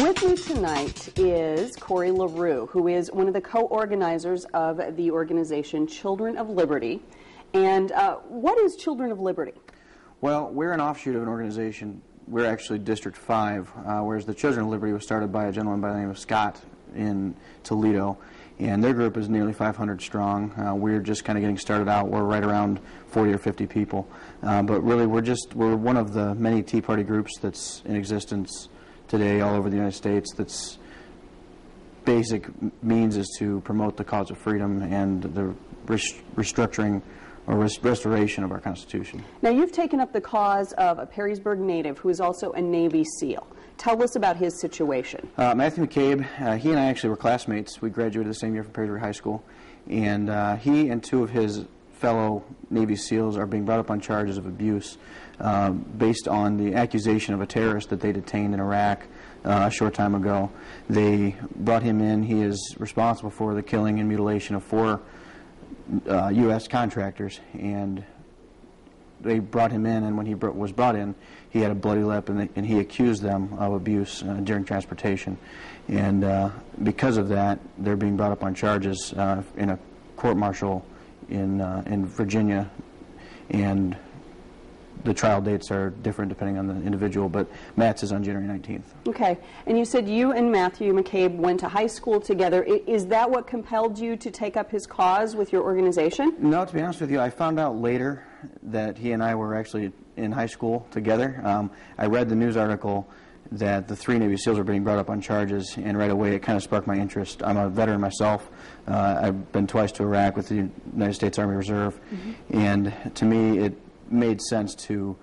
With me tonight is Corey LeRoux, who is one of the co-organizers of the organization Children of Liberty. And what is Children of Liberty? Well, we're an offshoot of an organization. We're actually District 5, whereas the Children of Liberty was started by a gentleman by the name of Scott in Toledo. And their group is nearly 500 strong. We're just kind of getting started out. We're right around 40 or 50 people. But really, we're one of the many Tea Party groups that's in existence today all over the United States. That's basic means is to promote the cause of freedom and the restructuring or restoration of our Constitution. Now, you've taken up the cause of a Perrysburg native who is also a Navy SEAL. Tell us about his situation. Matthew McCabe, he and I actually were classmates. We graduated the same year from Perrysburg High School. And he and two of his fellow Navy SEALs are being brought up on charges of abuse based on the accusation of a terrorist that they detained in Iraq a short time ago. They brought him in. He is responsible for the killing and mutilation of 4 U.S. contractors, and they brought him in, and when he was brought in, he had a bloody lip, and he accused them of abuse during transportation. And because of that, they're being brought up on charges in a court-martial in Virginia, and the trial dates are different depending on the individual, but Matt's is on January 19th. Okay. And you said you and Matthew McCabe went to high school together. Is that what compelled you to take up his cause with your organization? No, to be honest with you, I found out later that he and I were actually in high school together. I read the news article that the 3 Navy SEALs were being brought up on charges, and right away it kind of sparked my interest. I'm a veteran myself. I've been twice to Iraq with the United States Army Reserve, and to me it made sense to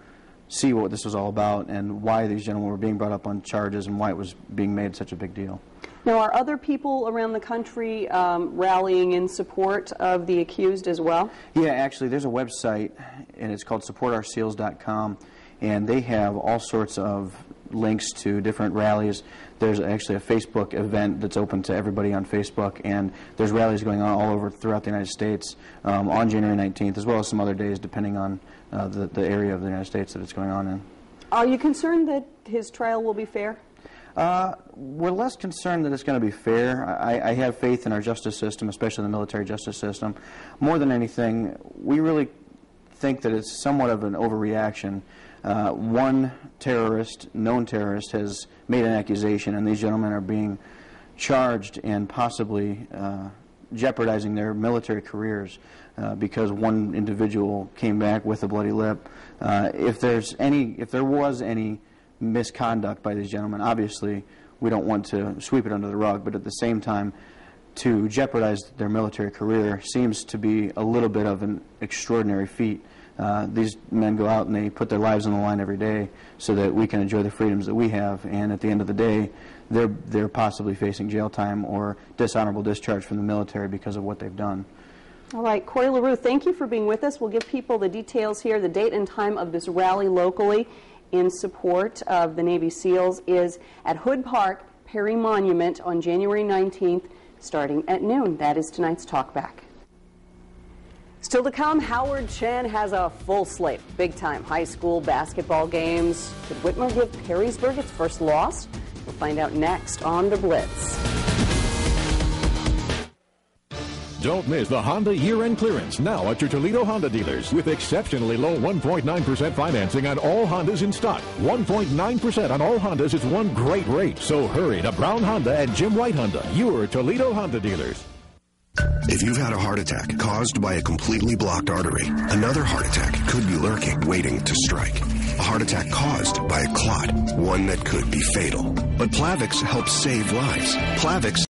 see what this was all about and why these gentlemen were being brought up on charges and why it was being made such a big deal. Now, are other people around the country rallying in support of the accused as well? Yeah, actually, there's a website, and it's called supportourseals.com, and they have all sorts of links to different rallies. There's actually a Facebook event that's open to everybody on Facebook, and there's rallies going on all over throughout the United States on January 19th, as well as some other days depending on the area of the United States that it's going on in. Are you concerned that his trial will be fair? We're less concerned that it's going to be fair. I have faith in our justice system, especially the military justice system. More than anything, we really think that it's somewhat of an overreaction. One terrorist, known terrorist, has made an accusation, and these gentlemen are being charged and possibly jeopardizing their military careers because one individual came back with a bloody lip. If there was any misconduct by these gentlemen, obviously we don't want to sweep it under the rug, but at the same time, to jeopardize their military career seems to be a little bit of an extraordinary feat. These men go out and they put their lives on the line every day so that we can enjoy the freedoms that we have, and at the end of the day, they're possibly facing jail time or dishonorable discharge from the military because of what they've done. All right, Corey LeRoux, thank you for being with us. We'll give people the details here. The date and time of this rally locally in support of the Navy SEALs is at Hood Park, Perry Monument on January 19th, starting at noon. That is tonight's Talkback. Still to come, Howard Chen has a full slate. Big-time high school basketball games. Could Whitmer give Perrysburg its first loss? We'll find out next on The Blitz. Don't miss the Honda year-end clearance now at your Toledo Honda dealers with exceptionally low 1.9% financing on all Hondas in stock. 1.9% on all Hondas is one great rate. So hurry to Brown Honda and Jim White Honda, your Toledo Honda dealers. If you've had a heart attack caused by a completely blocked artery, another heart attack could be lurking, waiting to strike. A heart attack caused by a clot, one that could be fatal. But Plavix helps save lives. Plavix